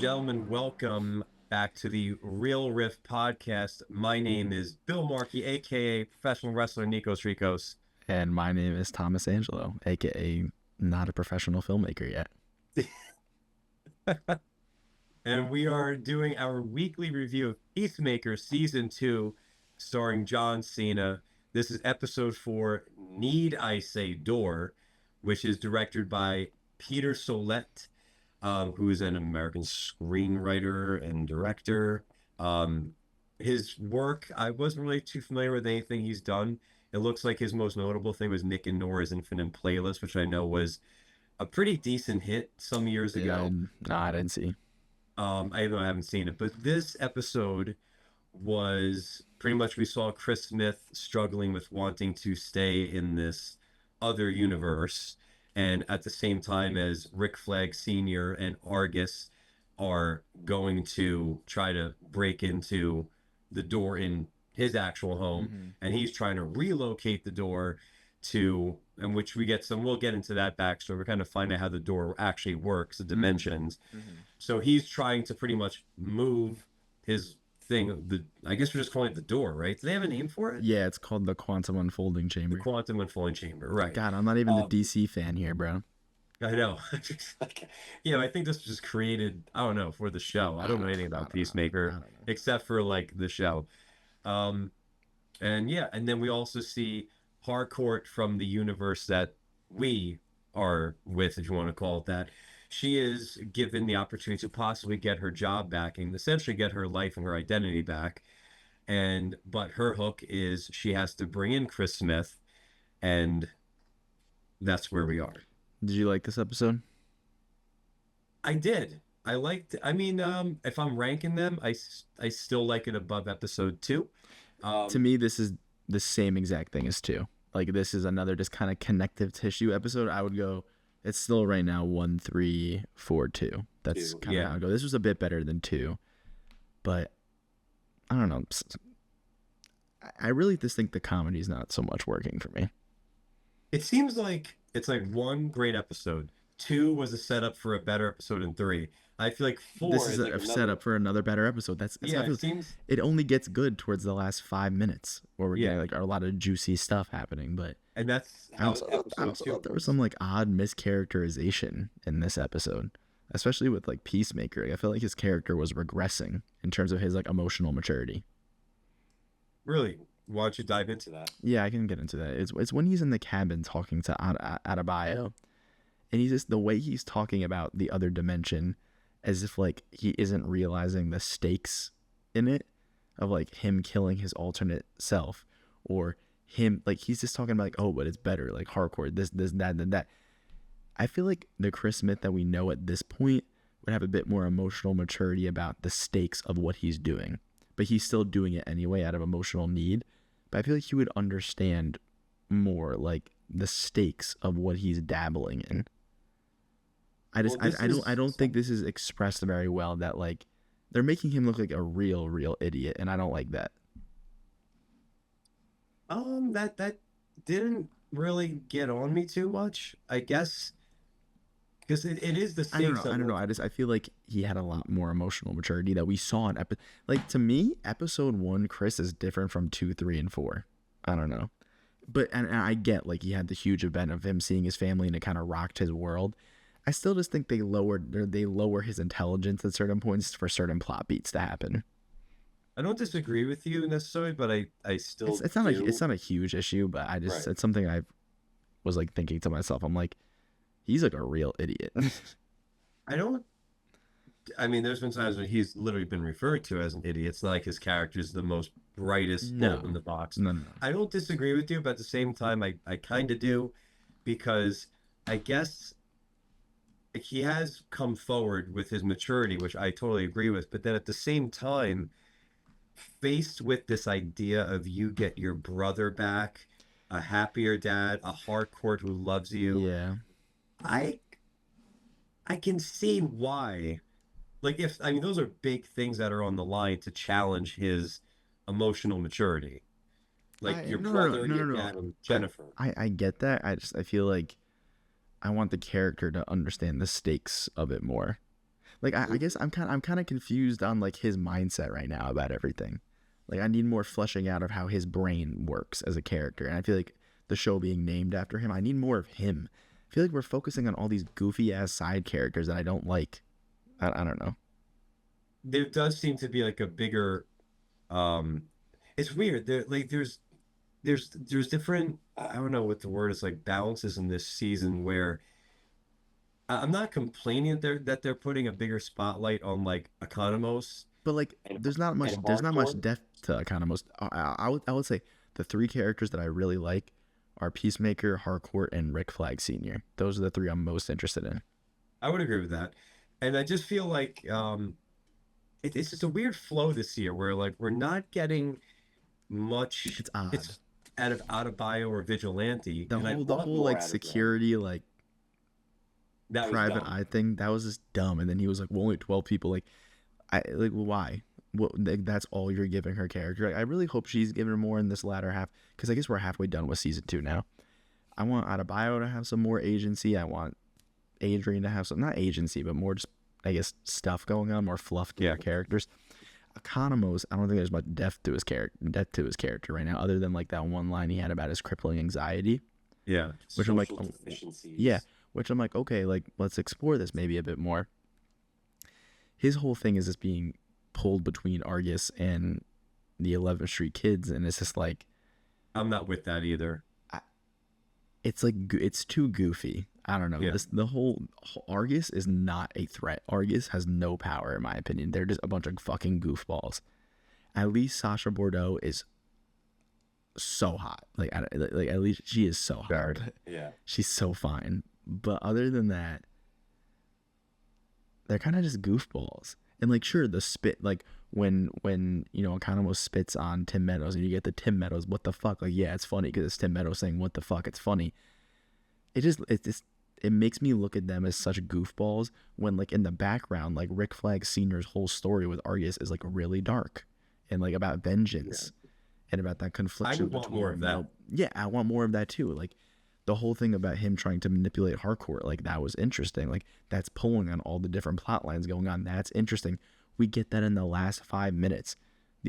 gentlemen, welcome back to the Real Riff podcast. My name is Bill Markey, aka professional wrestler Nikos Ricos. And my name is Thomas Angelo, aka not a professional filmmaker yet. And we are doing our weekly review of Peacemaker Season 2, starring John Cena. This is episode 4, Need I Say Door, which is directed by Peter Sollett, who is an American screenwriter and director. His work, I wasn't really too familiar with anything he's done. It looks like his most notable thing was Nick and Nora's Infinite Playlist, which I know was a pretty decent hit some years ago. No, I didn't see. I know I haven't seen it, but this episode was pretty much we saw Chris Smith struggling with wanting to stay in this other universe, and at the same time as Rick Flag Sr. and Argus are going to try to break into the door in his actual home, and he's trying to relocate the door to, in which we'll get into that backstory. We're kind of find out how the door actually works, the dimensions. So he's trying to pretty much move his thing. I guess we're just calling it the door, right? Do they have a name for it? Yeah, it's called the Quantum Unfolding Chamber. The Quantum Unfolding Chamber, right. God, I'm not even the DC fan here, bro. I know. I think this was just created, I don't know, for the show. I don't know anything about Peacemaker, except for, like, the show. And then we also see Harcourt from the universe that we are with, if you want to call it that. She is given the opportunity to possibly get her job back and essentially get her life and her identity back. But her hook is she has to bring in Chris Smith, and that's where we are. Did you like this episode? I did. If I'm ranking them, I still like it above episode 2. To me, this is the same exact thing as 2. Like, this is another just kind of connective tissue episode. I would go, it's still right now 1, 3, 4, 2. That's kind of how I go. This was a bit better than 2, but I don't know. I really just think the comedy is not so much working for me. It seems like it's like 1 great episode. 2 was a setup for a better episode, and 3. I feel like 4 this is a setup for another better episode. It only gets good towards the last 5 minutes, where we're getting like a lot of juicy stuff happening. And that's how I also thought there was some like odd mischaracterization in this episode, especially with like Peacemaker. I feel like his character was regressing in terms of his like emotional maturity. Really? Why don't you dive into that? Yeah, I can get into that. It's when he's in the cabin talking to Adebayo, and he's just the way he's talking about the other dimension, as if like he isn't realizing the stakes in it of like him killing his alternate self, or him like he's just talking about like, oh, but it's better, like hardcore, this that. I feel like the Chris Smith that we know at this point would have a bit more emotional maturity about the stakes of what he's doing, but he's still doing it anyway out of emotional need. But I feel like he would understand more like the stakes of what he's dabbling in. I don't think this is expressed very well, that like they're making him look like a real idiot, and I don't like that. That didn't really get on me too much, I guess, because it is the same. I don't know. I feel like he had a lot more emotional maturity that we saw in like, to me, episode 1 Chris is different from 2, 3, and 4. I don't know, but and I get like he had the huge event of him seeing his family and it kind of rocked his world. I still just think they lower his intelligence at certain points for certain plot beats to happen. I don't disagree with you necessarily, but I still it's not a huge issue, but I just It's something I was like thinking to myself. I'm like, he's like a real idiot. There's been times when he's literally been referred to as an idiot. It's not like his character's the most brightest bulb in the box. No. I don't disagree with you, but at the same time, I kind of do, because I guess he has come forward with his maturity, which I totally agree with. But then at the same time, faced with this idea of you get your brother back, a happier dad, a hardcore who loves you. Yeah. I can see why. Like, those are big things that are on the line to challenge his emotional maturity. Like your brother, your dad, and Jennifer. I get that. I feel like I want the character to understand the stakes of it more. Like I guess I'm kind of confused on like his mindset right now about everything. Like I need more fleshing out of how his brain works as a character, and I feel like the show being named after him, I need more of him. I feel like we're focusing on all these goofy ass side characters that I don't like. I don't know. There does seem to be like a bigger um it's weird. There's different, I don't know what the word is, like balances in this season where I'm not complaining that they're putting a bigger spotlight on like Economos But like, and there's not much Hardcore. depth to kind of most. I would say the three characters that I really like are Peacemaker, Harcourt, and Rick Flag Senior. Those are the three I'm most interested in. I would agree with that. And I just feel like it's just a weird flow this year where like we're not getting much. It's odd. It's out of bio or vigilante, The and I whole the want whole more like out of them. security like That was private dumb. eye thing that was just dumb. And then he was like, well, only 12 people. Like, I like why? What like, that's all you're giving her character. Like, I really hope she's giving her more in this latter half because I guess we're halfway done with season 2 now. I want Adebayo to have some more agency. I want Adrian to have some not agency, but more just I guess stuff going on, more fluff to Yeah, their characters. Economos, I don't think there's much depth to his character right now, other than like that one line he had about his crippling anxiety, yeah. which I'm like, Social yeah, deficiencies. which I'm like, okay, like let's explore this maybe a bit more. His whole thing is just being pulled between Argus and the 11th Street Kids, and it's just like I'm not with that either. it's like it's too goofy. I don't know. Yeah. This the whole Argus is not a threat. Argus has no power in my opinion. They're just a bunch of fucking goofballs. At least Sasha Bordeaux is so hot. Like at least she is so hot. Yeah. She's so fine. But other than that, they're kind of just goofballs. And like sure, the spit like when Economos spits on Tim Meadows and you get the Tim Meadows what the fuck, like yeah, it's funny because it's Tim Meadows saying what the fuck, it's funny. It makes me look at them as such goofballs when like in the background like Rick Flag Senior's whole story with Argus is like really dark and like about vengeance and about that I confliction would want between more of that. yeah, I want more of that too. Like the whole thing about him trying to manipulate Harcourt, like that was interesting. Like that's pulling on all the different plot lines going on. That's interesting. We get that in the last 5 minutes.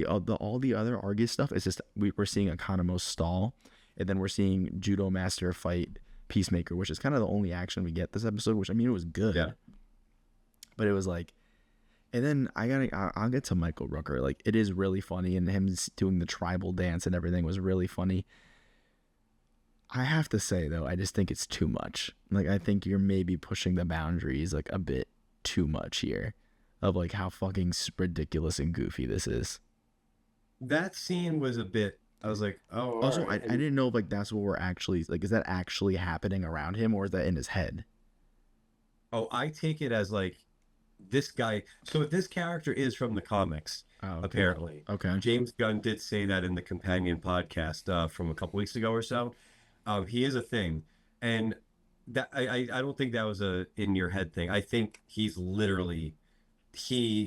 All the other Argus stuff is just we're seeing Economos stall, and then we're seeing Judo Master fight Peacemaker, which is kind of the only action we get this episode. Which I mean, it was good, Yeah. but it was like, and then I'll get to Michael Rooker. Like it is really funny, and him doing the tribal dance and everything was really funny. I have to say though, I just think it's too much. Like I think you're maybe pushing the boundaries like a bit too much here, of like how fucking ridiculous and goofy this is. That scene was a bit. I was like, oh, all Also, I right. didn't know if like that's what we're actually like. Is that actually happening around him, or is that in his head? Oh, I take it as like this guy. So this character is from the comics, Oh, okay. apparently. Okay. James Gunn did say that in the companion podcast from a couple weeks ago or so. He is a thing, and that I don't think that was a in your head thing. I think he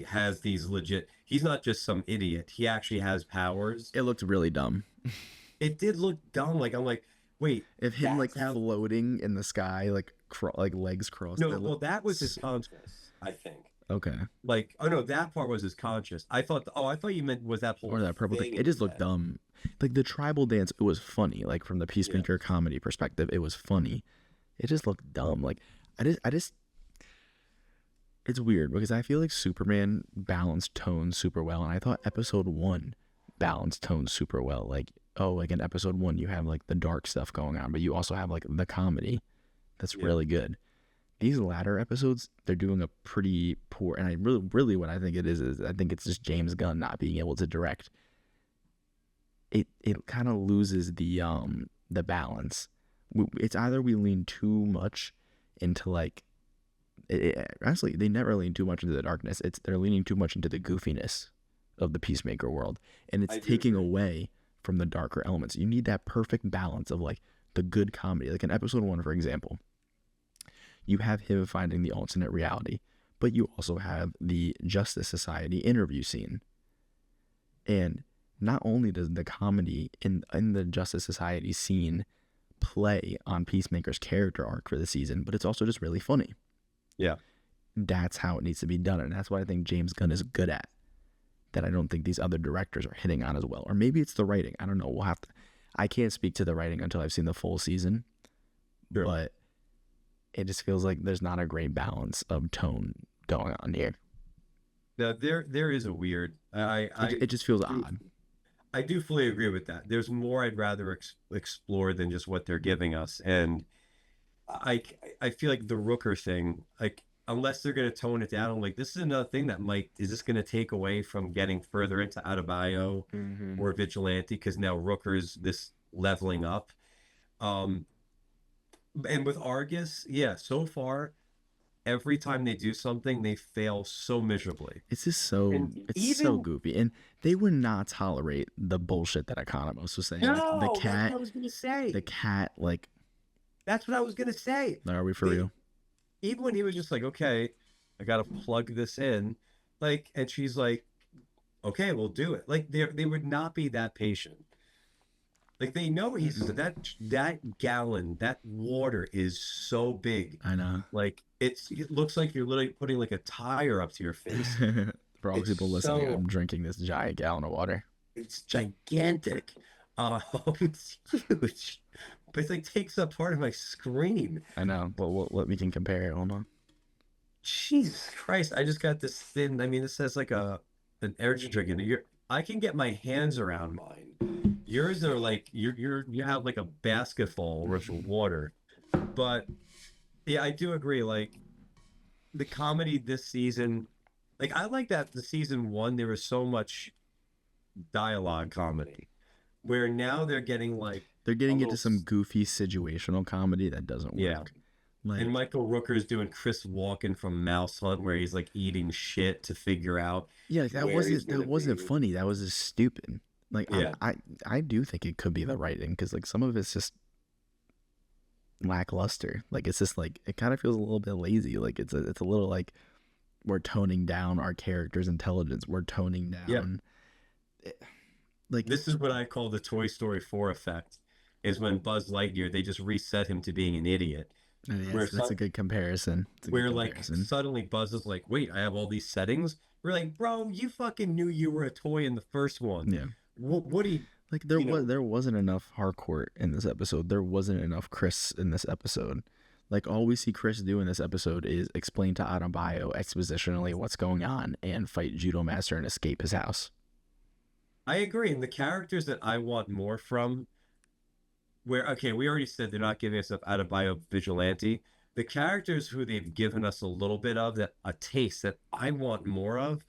has these legit. He's not just some idiot. He actually has powers. It looked really dumb. It did look dumb. Like I'm like, wait, If him like that's how. floating in the sky, like like legs crossed. No, well, that was his conscious, I think. Okay. Like, oh no, that part was his conscious. I thought you meant was that whole Or that purple thing. thing It in just his looked head. dumb. Like the tribal dance, it was funny. Like from the Yeah. Peacemaker comedy perspective, it was funny. It just looked dumb. Like I just it's weird because I feel like Superman balanced tone super well, and I thought episode 1 balanced tone super well. Like, oh, like in episode 1 you have like the dark stuff going on, but you also have like the comedy that's Yeah. really good. These latter episodes, they're doing a pretty poor, and I really what I think it is I think it's just James Gunn not being able to direct. It kind of loses the balance. It's either we lean too much into like honestly, they never lean too much into the darkness. They're leaning too much into the goofiness of the Peacemaker world, and it's I do taking agree. away from the darker elements. You need that perfect balance of like the good comedy. Like in episode 1, for example, you have him finding the alternate reality, but you also have the Justice Society interview scene. And not only does the comedy in the Justice Society scene play on Peacemaker's character arc for the season, but it's also just really funny. Yeah. that's how it needs to be done, and that's what I think James Gunn is good at, that I don't think these other directors are hitting on as well. Or maybe it's the writing. I don't know. We'll have to. I can't speak to the writing until I've seen the full season, Sure. but it just feels like there's not a great balance of tone going on here. Now, there is a weird. It just feels odd. I do fully agree with that. There's more I'd rather explore than just what they're giving us, and I I feel like the Rooker thing, like unless they're gonna tone it down, I'm like this is another thing that might is this gonna take away from getting further into Adebayo Mm-hmm. or Vigilante because now Rooker's this leveling up. Um, and with Argus, yeah, so far every time they do something, they fail so miserably. It's just so And it's so even goofy, and they would not tolerate the bullshit that Economos was saying. Like no, that's what I was gonna say. the cat, like, That's what I was gonna say. are we for They, real? even when he was just like, okay, I gotta plug this in, like, and she's like, okay, we'll do it. Like they would not be that patient. Like they know he's that gallon, that water is so big. I know. Like it looks like you're literally putting like a tire up to your face. For all the It's people listening, so I'm drinking this giant gallon of water. it's gigantic. It's huge. But it's like takes up part of my screen. I know, but we can compare it. Hold on. Jesus Christ! I just got this thin. I mean, this has like an energy drink in it. I can get my hands around mine. Yours are like you have like a basketball worth of water. But yeah, I do agree. Like the comedy this season, like I like that the season one there was so much dialogue comedy, where now they're getting like They're a getting little into some goofy situational comedy that doesn't yeah. work. Like, And Michael Rooker's doing Chris Walken from Mouse Hunt, where he's like eating shit to figure out yeah, that where he's wasn't be. funny. That was just stupid. Like, Yeah, I do think it could be the writing, because like some of it's just lackluster. Like it's just like it kind of feels a little bit lazy. Like it's a little like we're toning down our character's intelligence. We're toning yeah. down. Like, This is what I call the Toy Story 4 effect. Is when Buzz Lightyear they just reset him to being an idiot. Where yes, that's a good comparison. It's a good where like comparison. suddenly Buzz is like, wait, I have all these settings. We're like, bro, you fucking knew you were a toy in the first one. Yeah. What do you Like you know? there wasn't enough Harcourt in this episode. There wasn't enough Chris in this episode. Like all we see Chris do in this episode is explain to Adebayo expositionally what's going on and fight Judo Master and escape his house. I agree. And the characters that I want more from where okay, we already said they're not giving us up out of bio vigilante. The characters who they've given us a little bit of that a taste that I want more of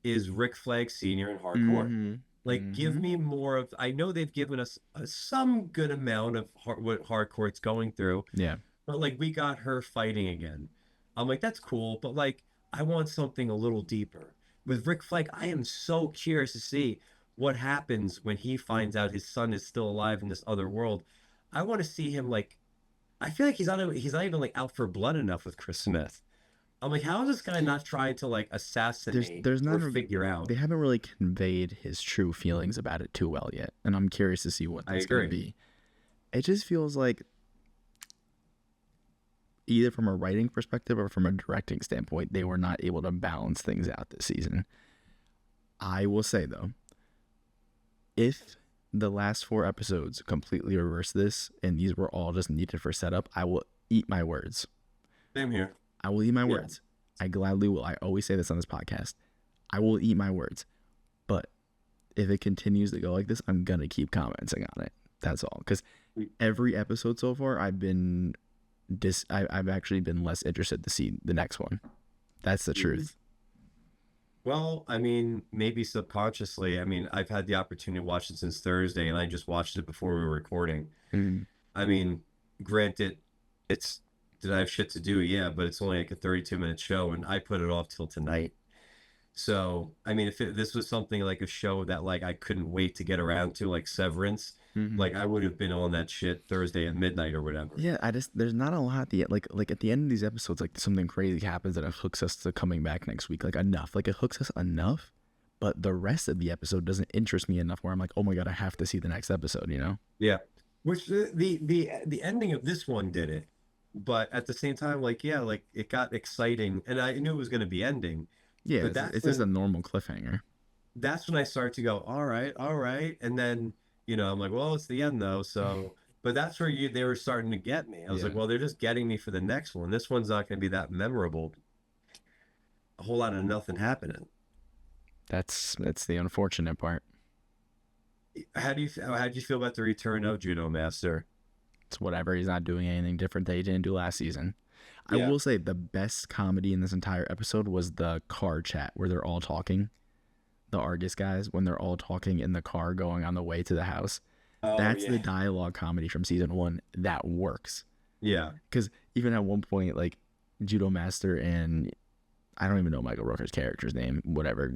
is Rick Flag Sr. and Hardcore. Mm-hmm. Like, give Mm-hmm. me more of. I know they've given us some good amount of what Hardcore's going through, Yeah. but like we got her fighting again. I'm like, that's cool, but like I want something a little deeper. With Rick Flag, I am so curious to see what happens when he finds out his son is still alive in this other world. I want to see him like. I feel like he's not even like out for blood enough with Chris Smith. I'm like, how is this guy not trying to like assassinate There's or not figure out? they haven't really conveyed his true feelings about it too well yet, and I'm curious to see what I that's going to agree. be. It just feels like either from a writing perspective or from a directing standpoint, they were not able to balance things out this season. I will say though, if the last 4 episodes completely reverse this and these were all just needed for setup, I will eat my words. Same here. I will eat my Yeah. words. I gladly will. I always say this on this podcast. I will eat my words. But if it continues to go like this, I'm going to keep commenting on it. That's all. Because every episode so far, I've actually been less interested to see the next one. That's the truth. Well, I mean, maybe subconsciously. I mean, I've had the opportunity to watch it since Thursday, and I just watched it before we were recording. Mm. I mean, granted, it's did I have shit to do? Yeah, but it's only like a 32-minute show, and I put it off till tonight. So, I mean, if this was something like a show that like I couldn't wait to get around to, like Severance, Mhm. like I would have been on that shit Thursday at midnight or whatever. Yeah, there's not a lot at the like at the end of these episodes, like something crazy happens and it hooks us to coming back next week. Like enough. Like it hooks us enough, but the rest of the episode doesn't interest me enough where I'm like, oh my god, I have to see the next episode, you know? Yeah. Which the ending of this one did it. but at the same time, like, yeah, like it got exciting, and I knew it was going to be ending. Yeah, But it's just a normal cliffhanger. that's when I start to go, all right, and then I'm like, well, it's the end though, so. But that's where they were starting to get me. I was like, Yeah, well, they're just getting me for the next one. This one's not going to be that memorable. A whole lot of nothing happening. that's the unfortunate part. How do you feel about the return of Judo Master? It's whatever. He's not doing anything different that he didn't do last season. I Yeah. will say the best comedy in this entire episode was the car chat where they're all talking. The Argus guys, when they're all talking in the car going on the way to the house. Oh That's the yeah. dialogue comedy from season one that works. Yeah. Because even at one point, like Judo Master and I don't even know Michael Rooker's character's name, whatever,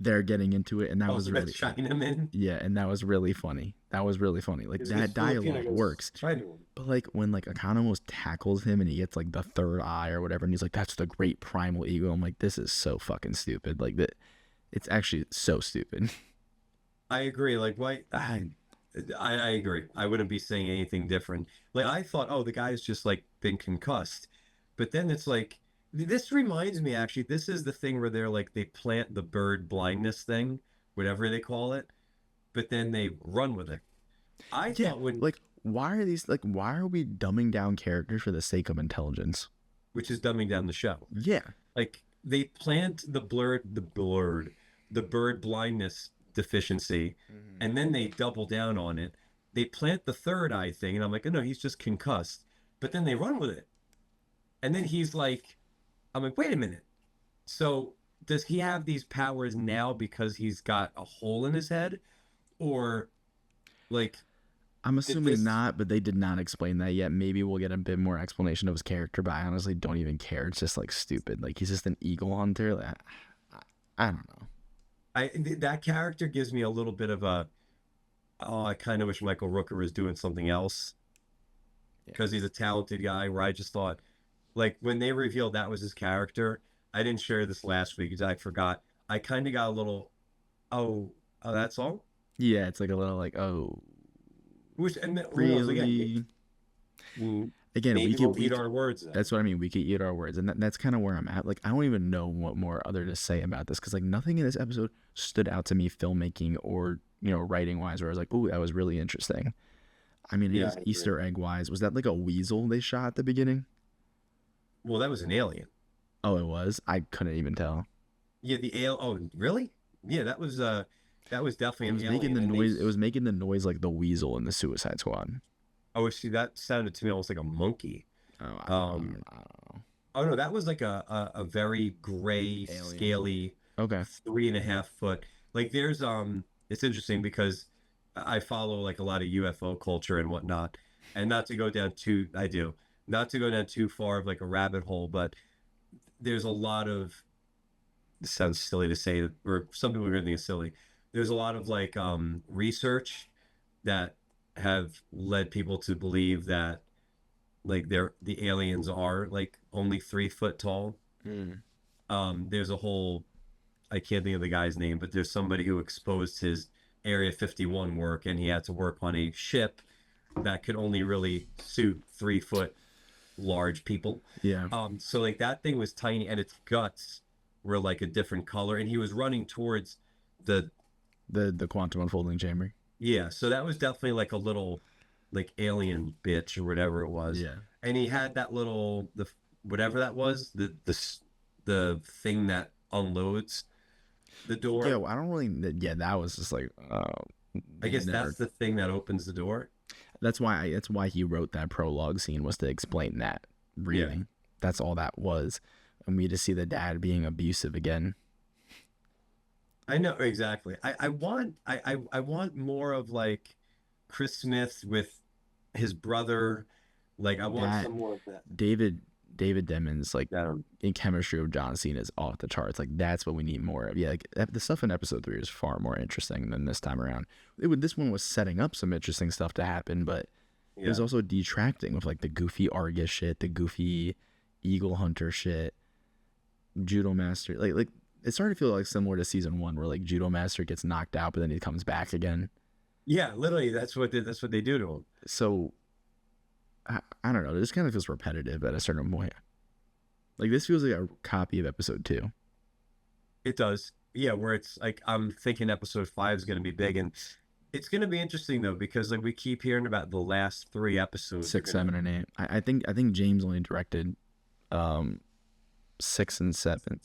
they're getting into it, and that Oh, was that's really Chinaman. yeah, and that was really funny. That was really funny. Like He's that Filipino dialogue goes works. Chinaman. But like when like Economos tackles him and he gets like the third eye or whatever, and he's like, "That's the great primal ego." I'm like, this is so fucking stupid. Like that, it's actually so stupid. I agree. Like, why? I agree. I wouldn't be saying anything different. Like, I thought, oh, the guy's just like been concussed, but then it's like this reminds me. Actually, this is the thing where they're like they plant the bird blindness thing, whatever they call it, but then they run with it. I Yeah, thought when, like why are these like why are we dumbing down characters for the sake of intelligence? which is dumbing down the show. Yeah, Like they plant the bird blindness deficiency, mm-hmm. and then they double down on it. They plant the third eye thing, and I'm like, oh, no, he's just concussed. But then they run with it, and then he's like, I'm like, wait a minute. So does he have these powers now because he's got a hole in his head, or like I'm did assuming this? not, but they did not explain that yet. Maybe we'll get a bit more explanation of his character, but I honestly don't even care. It's just like stupid. Like he's just an eagle hunter. Like, I don't know. That character gives me a little bit of a. Oh, I kind of wish Michael Rooker was doing something else Yeah. because he's a talented guy. Where I just thought, like, when they revealed that was his character, I didn't share this last week because I forgot. I kind of got a little, oh, oh, that's all. Yeah, it's like a little like, oh, Which, and who knows? Again, really? mm, Again, maybe we'll eat our words then. that's what I mean. We could eat our words, and that's kind of where I'm at. Like, I don't even know what more other to say about this because like nothing in this episode stood out to me, filmmaking or writing wise, where I was like, "Ooh, that was really interesting." I mean, Yeah, it I is agree. Easter egg wise. Was that like a weasel they shot at the beginning? Well, that was an alien. Oh, it was. I couldn't even tell. Yeah, the alien. Oh, really? Yeah, that was It definitely was an making alien. the And noise. It was making the noise like the weasel in the Suicide Squad. oh, see, that sounded to me almost like a monkey. Oh, Um, I don't know. oh no, that was like a very gray, Alien. scaly Okay. 3.5 foot. Like there's it's interesting because I follow like a lot of UFO culture and whatnot, and not to go down too I do not to go down too far of like a rabbit hole, but there's a lot of this sounds silly to say, or some people are gonna think it's silly. There's a lot of like research that have led people to believe that like the aliens are like only 3 foot tall. Mm. There's a whole I can't think of the guy's name, but there's somebody who exposed his Area 51 work, and he had to work on a ship that could only really suit 3 foot large people. Yeah. So like that thing was tiny, and its guts were like a different color, and he was running towards the The quantum unfolding chamber. yeah. So that was definitely like a little like alien bitch or whatever it was, Yeah. and he had that little the whatever that was the thing that unloads the door. Yo, I don't really. Yeah, that was just like, I guess never. that's the thing that opens the door. That's why he wrote that prologue scene was to explain that Yeah, breathing. That's all that was, and we just see the dad being abusive again. I know exactly. I want more of like Chris Smith with his brother. Like I want That some more of that. David David Demons like That in chemistry of John Cena is off the charts. Like that's what we need more of. Yeah, like the stuff in episode 3 is far more interesting than this time around. This one was setting up some interesting stuff to happen, but it was yeah. also detracting with like the goofy Argus shit, the goofy Eagle Hunter shit, Judo Master. Like it started to feel like similar to season 1 where like Judo Master gets knocked out but then he comes back again. Yeah, literally that's what they do to him. So I don't know. It just kind of feels repetitive at a certain point. Like this feels like a copy of episode 2. It does. Yeah, where it's like I'm thinking episode 5 is going to be big, and it's going to be interesting though because like we keep hearing about the last 3 episodes are 6, going to. 7, and 8. I think James only directed 6 and 7.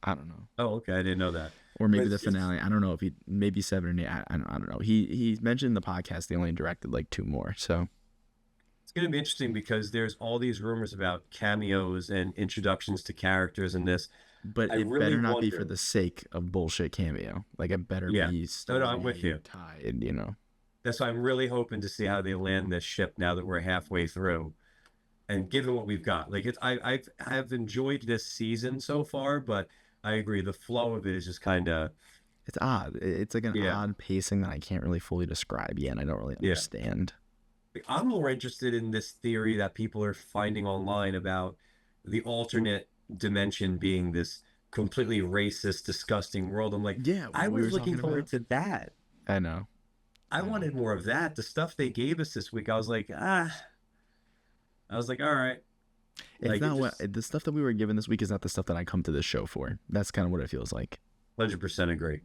I don't know. Oh, okay, I didn't know that. Or But maybe the it's finale. I don't know if he maybe 7 and 8. I don't know. He mentioned in the podcast they only directed like 2 more. So it's going to be interesting because there's all these rumors about cameos and introductions to characters in this. but I it really better not be for wonder. the sake of bullshit cameo. Like it better Yeah. be No, no, I'm with story you. tied. That's why I'm really hoping to see how they land this ship now that we're halfway through. And given what we've got, like I've enjoyed this season so far, but I agree the flow of it is just kind of It's odd. It's like an yeah, odd pacing that I can't really fully describe yet, and I don't really yeah. understand. I'm more interested in this theory that people are finding online about the alternate dimension being this completely racist, disgusting world. I'm like, Yeah, I what we was were looking talking forward about. to that. I know. I I know. wanted more of that. The stuff they gave us this week, I was like, I was like, all right, It's like it not what just the stuff that we were given this week is not the stuff that I come to this show for. That's kind of what it feels like. 100% agree.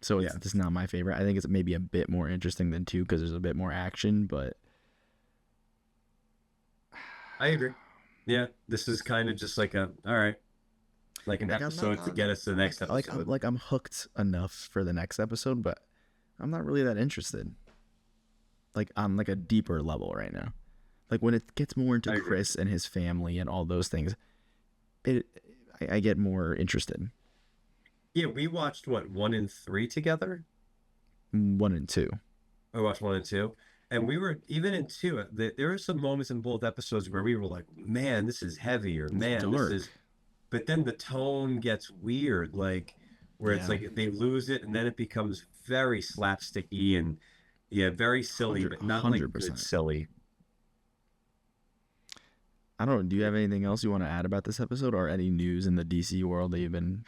So it's Yeah, just not my favorite. I think it's maybe a bit more interesting than 2 because there's a bit more action, but I agree. Yeah, this is kind of just like a all right, like an like I'm not episode to get us to the next episode. I'm hooked enough for the next episode, but I'm not really that interested. Like on like a deeper level right now. Like when it gets more into I agree. Chris and his family and all those things, it I get more interested. Yeah, we watched what 1 and 3 together. 1 and 2. I watched 1 and 2, and we were even in 2. There were some moments in both episodes where we were like, "Man, this is heavy," or It's "Man, this dark. is." But then the tone gets weird, like where it's Yeah. like they lose it, and then it becomes very slapsticky and yeah, very silly, 100 but not like good 100%. silly. I don't do you have anything else you want to add about this episode or any news in the DC world that you've been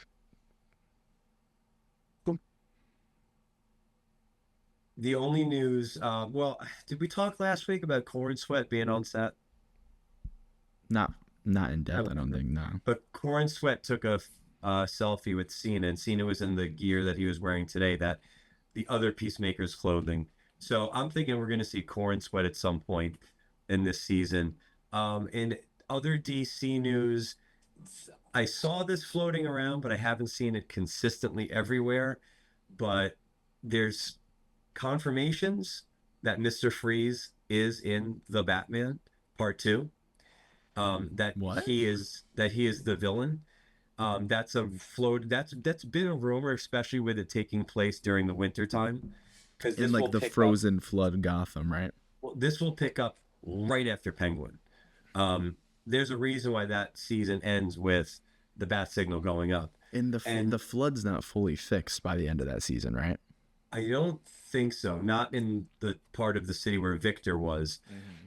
The only news, well, did we talk last week about Corn Sweat being on set? not not in I depth, don't I don't remember. think, no. But Corn Sweat took a selfie with Cena, and Cena was in the gear that he was wearing today, that the other Peacemaker's clothing. So I'm thinking we're going to see Corn Sweat at some point in this season. In other DC news, I saw this floating around, but I haven't seen it consistently everywhere. But there's confirmations that Mr. Freeze is in the Batman Part Two. What? That he is the villain. That's a float. That's been a rumor, especially with it taking place during the winter time, because In this like will the pick up. frozen flood Gotham, right? Well, this will pick up right after Penguin. There's a reason why that season ends with the bat signal going up, And and the flood's not fully fixed by the end of that season, right? I don't think so. Not in the part of the city where Victor was.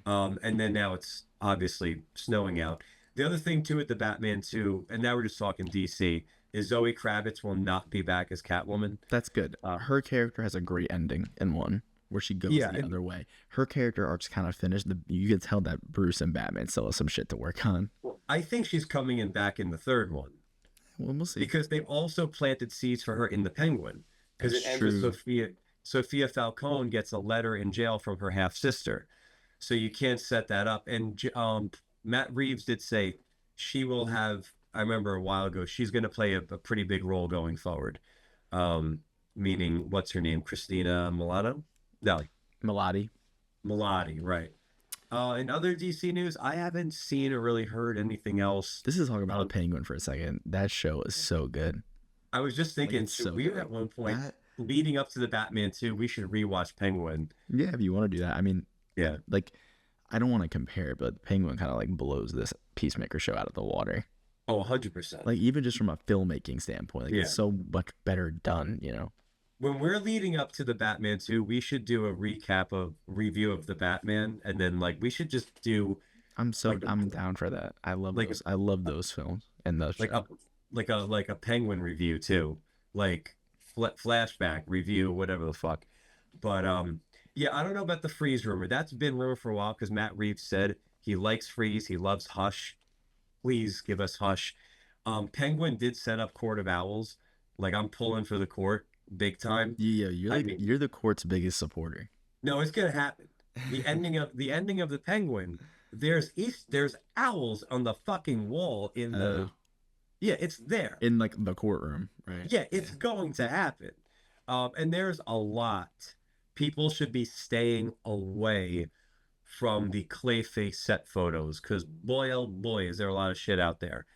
And then now it's obviously snowing out. The other thing too with the Batman too, and now we're just talking DC, is Zoe Kravitz will not be back as Catwoman. That's good. Uh, Her character has a great ending in 1 where she goes yeah, the and other way. Her character arc's kind of finished. You can tell that Bruce and Batman still have some shit to work on. well, I think she's coming in back in the third one Well, we'll see. because they've also planted seeds for her in the Penguin because That's it ends with true. Sophia Falcone gets a letter in jail from her half sister, so you can't set that up. And Matt Reeves did say she will have. I remember a while ago she's going to play a pretty big role going forward. Um, Meaning, what's her name? Christina Milano? No, Melody. Milani, right? In other DC news, I haven't seen or really heard anything else. This is talking about the Um, Penguin for a second. That show is so good. I was just Like thinking, it's should so we good. at one point That leading up to the Batman 2, we should rewatch Penguin. yeah, if you want to do that. I mean, Yeah. like I don't want to compare, but Penguin kind of like blows this Peacemaker show out of the water. Oh, 100%. Like even just from a filmmaking standpoint, like Yeah. it's so much better done. When we're leading up to the Batman 2, we should do a recap of review of the Batman, and then like we should just do like a I'm down for that. I love like those. I love a those films and the like show. a Penguin review too, like flashback review, whatever the fuck. But yeah, I don't know about the freeze rumor. That's been rumor for a while because Matt Reeves said He likes Freeze. He loves Hush. Please give us Hush. Penguin did set up Court of Owls. Like I'm pulling for the court big time. Yeah, I mean, you're the court's biggest supporter. no, it's gonna happen. The ending of the Penguin. There's owls on the fucking wall in uh, the yeah, it's there. in like the courtroom, right? Yeah, Yeah. it's going to happen. And there's a lot. People should be staying away from the Clayface set photos because boy, oh boy, is there a lot of shit out there.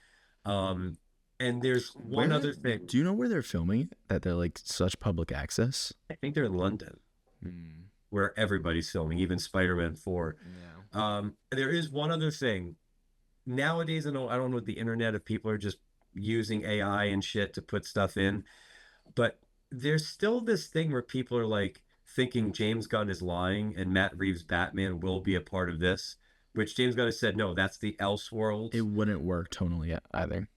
Um, and there's one Where other thing. do you know where they're filming it? That they're like such public access? I think they're in London Hmm. where everybody's filming, even Spider-Man 4. Yeah. There is one other thing. Nowadays, I don't know what the internet if people are just using AI and shit to put stuff in, but there's still this thing where people are like thinking James Gunn is lying and Matt Reeves' Batman will be a part of this, which James Gunn has said no, that's the It Elseworlds. wouldn't work tonally either.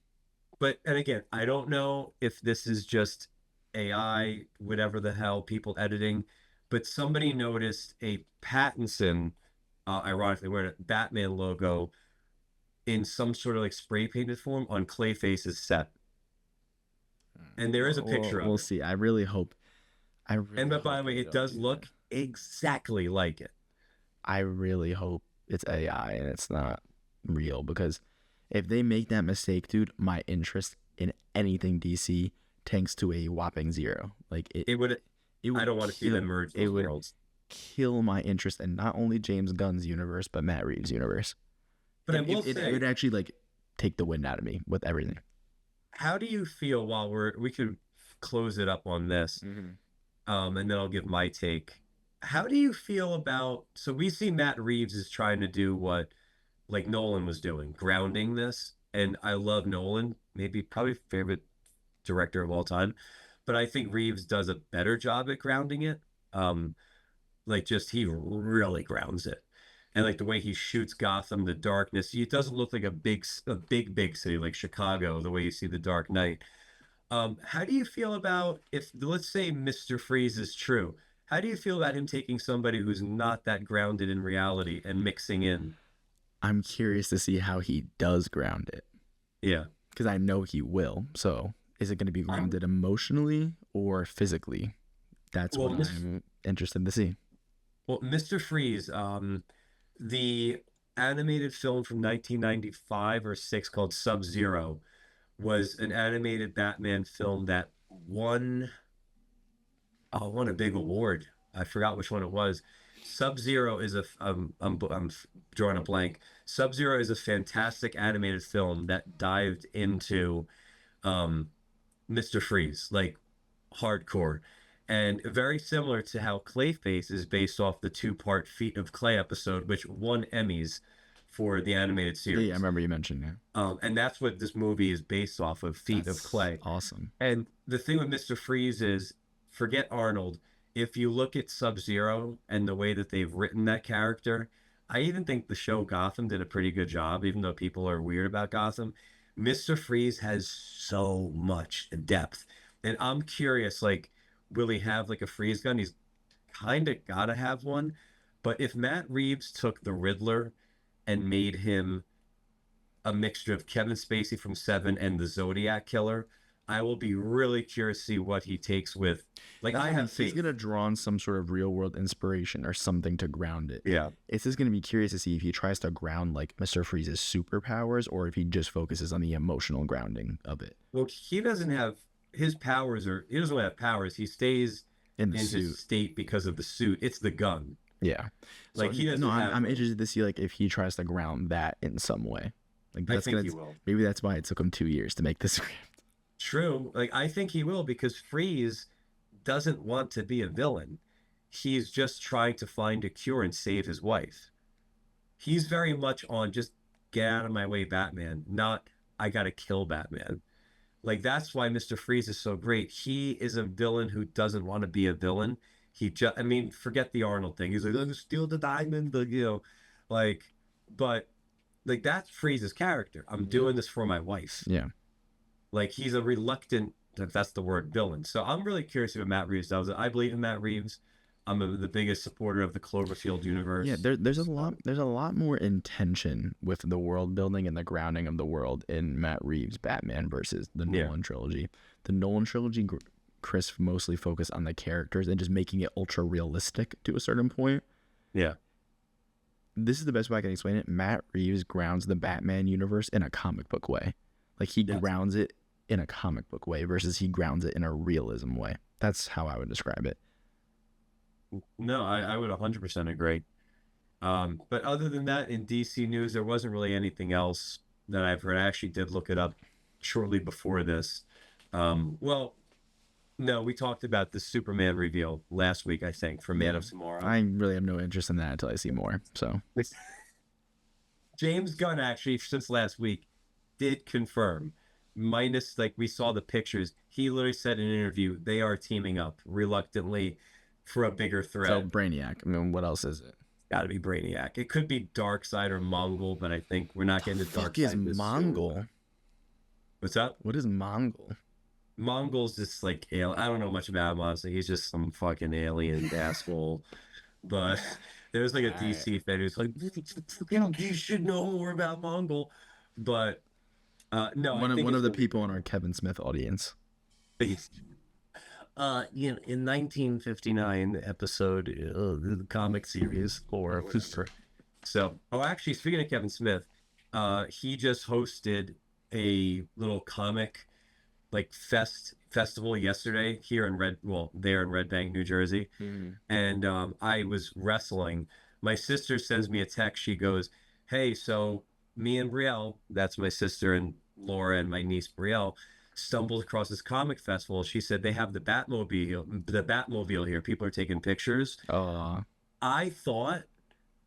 But and again, I don't know if this is just AI, whatever the hell, people editing, but somebody noticed a Pattinson, ironically wearing a Batman logo in some sort of like spray painted form on Clayface's set. And there is a picture of We'll it. see. I really hope. I And really but by hope the way, they it don't does do that. look exactly like it. I really hope it's AI and it's not real because if they make that mistake, dude, my interest in anything DC tanks to a whopping zero. Like It would it I would don't want to see them merge it those would worlds. kill my interest in not only James Gunn's universe but Matt Reeves' universe. But I will It would say, actually like take the wind out of me with everything. how do you feel while we could close it up on this, Mm-hmm. and then I'll give my take. How do you feel about so we see Matt Reeves is trying to do what like Nolan was doing, grounding this, and I love Nolan, maybe probably favorite director of all time, but I think Reeves does a better job at grounding it. Um, like just he really grounds it. And like the way he shoots Gotham, the darkness, it doesn't look like a big city like Chicago, the way you see the Dark Knight. How do you feel about if let's say Mr. Freeze is true? How do you feel about him taking somebody who's not that grounded in reality and mixing in? I'm curious to see how he does ground it Yeah. because I know he will. So, is it going to be Um, grounded emotionally or physically? That's well, what Miss, I'm interested to see. well, Mr. Freeze, the animated film from 1995 or six called Sub-Zero was an animated Batman film that won won a big award. I forgot which one it was. Sub-Zero is I'm drawing a blank. Sub-Zero is a fantastic animated film that dived into um, Mr. Freeze, like hardcore, and very similar to how Clayface is based off the two-part Feet of Clay episode, which won Emmys for the animated Yeah, I series. remember you mentioned it. And that's what this movie is based off of, Feet of That's Clay. awesome. And the thing with Mr. Freeze is, forget Arnold. If you look at Sub Zero and the way that they've written that character, I even think the show Gotham did a pretty good job, even though people are weird about Gotham. Mr. Freeze has so much depth. And I'm curious, like, will he have like a freeze gun? He's kind of got to have one. But if Matt Reeves took the Riddler and made him a mixture of Kevin Spacey from Seven and the Zodiac Killer, I will be really curious to see what he takes with. Like That's I what I mean. have He's faith. gonna draw on some sort of real world inspiration or something to ground it. Yeah. It's just gonna be curious to see if he tries to ground like Mr. Freeze's superpowers or if he just focuses on the emotional grounding of it Well, he doesn't have his powers, or he doesn't really have powers. He stays in the in his suit. state because of the suit. It's the gun. Yeah. So Like he no, doesn't have. I'm interested to see like if he tries to ground that in some way. Like I that's think gonna he will. maybe that's why it took him 2 years to make this script. True. Like I think he will because Freeze doesn't want to be a villain. He's just trying to find a cure and save his wife. He's very much on just get out of my way, Batman, not I gotta kill Batman. Like that's why Mr. Freeze is so great. He is a villain who doesn't want to be a villain. He just, I mean, forget the Arnold thing. He's like, "I'm gonna steal the diamond," like, but like that's Freeze's character. I'm Yeah. doing this for my wife. Yeah. Like he's a reluctant, if that's the word, villain. So I'm really curious what Matt Reeves does. I believe in Matt Reeves. the biggest supporter of the Cloverfield Yeah, universe. there's a lot more intention with the world building and the grounding of the world in Matt Reeves' Batman versus the Yeah, Nolan trilogy. The Nolan trilogy, Chris mostly focused on the characters and just making it ultra realistic to a certain point. yeah, This is the best way I can explain it. Matt Reeves grounds the Batman universe in a comic book way. Like he yes. grounds it in a comic book way versus he grounds it in a realism way. That's how I would describe it. No, I would 100% agree. But other than that, in DC news, there wasn't really anything else that I've heard. I actually did look it up shortly before this. Well, no, we talked about the Superman reveal last week, I think, for Man Yeah. of Tomorrow. I really have no interest in that until I see more. So James Gunn actually, since last week, did confirm, minus like we saw the pictures. He literally said in an interview they are teaming up reluctantly for a bigger so threat. Brainiac. I mean, what else is it? Got to be Brainiac. It could be Darkseid or Mongol, but I think we're not getting to Fuck is Darkseid this soon. Mongol? What's up? What is Mongol? Mongol's just like alien. I don't know much about him honestly. He's just some fucking alien asshole. But there's like a All right. DC fan who's like, you should know more about Mongol. But no, I think One it's of the gonna be people in our Kevin Smith audience. in 1959 episode the comic series or so. Oh, actually, speaking of Kevin Smith, he just hosted a little comic like festival yesterday here in there in Red Bank, New Jersey, Mm. and I was wrestling. My sister sends me a text. She goes, "Hey, so me and Brielle, that's my sister and Laura and my niece Brielle, stumbled across this comic festival." She said they have the Batmobile here. People are taking pictures. Oh, I thought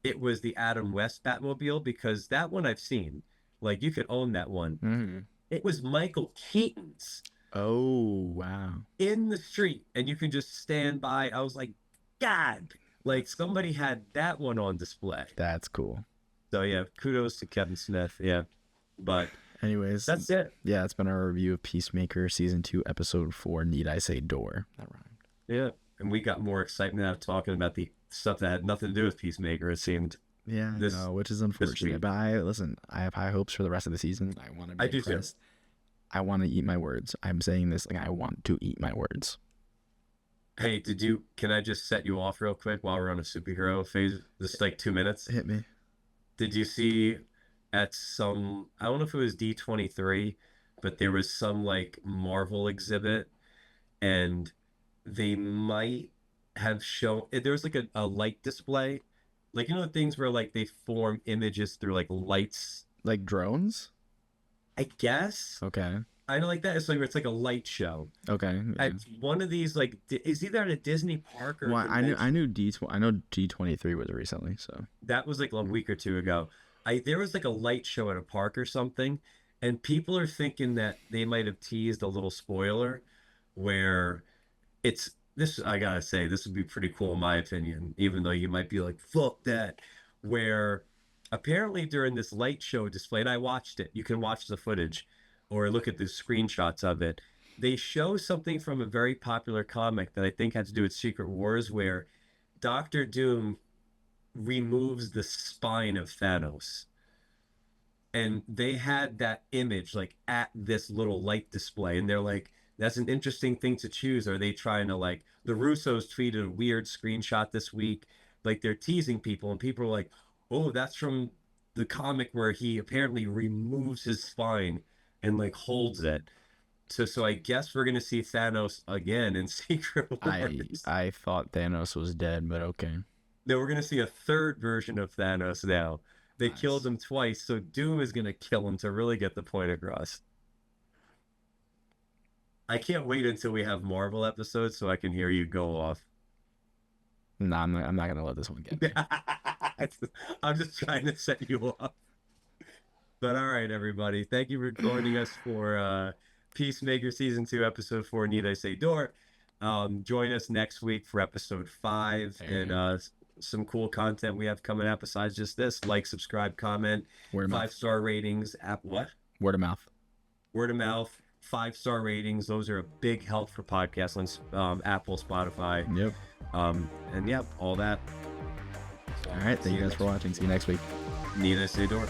it was the Adam West Batmobile because that one I've seen. Like you could own that one. mm. It was Michael Keaton's Oh, wow. in the street, and you can just stand by. I was like, God, like somebody had that one on display. That's cool. So yeah, kudos to Kevin Smith. Yeah, but Anyways, that's it. yeah, it's been our review of Peacemaker season 2, episode 4. Need I say door? That rhymed. Yeah, and we got more excitement out of talking about the stuff that had nothing to do with Peacemaker. It seemed Yeah, this no, which is week. unfortunate. But I have high hopes for the rest of the season. I want to be I do too. impressed. I want to eat my words. I'm saying this like I want to eat my words. Hey, can I just set you off real quick while we're on a superhero phase? Just like 2 minutes. Hit me. Did you see at some, I don't know if it was D23, but there was some like Marvel exhibit and they might have shown, there was like a light display. Like, you know, things where like they form images through like lights, Like drones? I guess. Okay. I know like that. It's like a light show. Okay. Yeah. At one of these, like, is either at a Disney park or a Well, convention. I know D23 was recently, so That was like a week or two ago. There was like a light show at a park or something, and people are thinking that they might have teased a little spoiler where it's this. I gotta say, this would be pretty cool in my opinion, even though you might be like, fuck that. Where apparently during this light show display, and I watched it, you can watch the footage or look at the screenshots of it. They show something from a very popular comic that I think had to do with Secret Wars, where Doctor Doom removes the spine of Thanos. And they had that image like at this little light display. And they're like, that's an interesting thing to choose. Are they trying to like, the Russos tweeted a weird screenshot this week. Like they're teasing people, and people are like, oh, that's from the comic where he apparently removes his spine and like holds it. So I guess we're gonna see Thanos again in Secret Wars. I thought Thanos was dead, but okay. No, we're gonna see a third version of Thanos now. They Nice. killed him twice, so Doom is gonna kill him to really get the point across. I can't wait until we have Marvel episodes so I can hear you go off. Nah, I'm not gonna let this one get me. I'm just trying to set you up. But all right, everybody. Thank you for joining us for Peacemaker Season 2, Episode 4, Need I Say Door. Join us next week for Episode 5 and some cool content we have coming out besides just this. Like, subscribe, comment, Word of mouth. 5-star ratings. What? Word of mouth. Word of mouth, 5-star ratings. Those are a big help for podcasts on Apple, Spotify. Yep. And yeah, all that. So, All right. see Thank you guys next for watching. See you next week. week. Nina Sedor.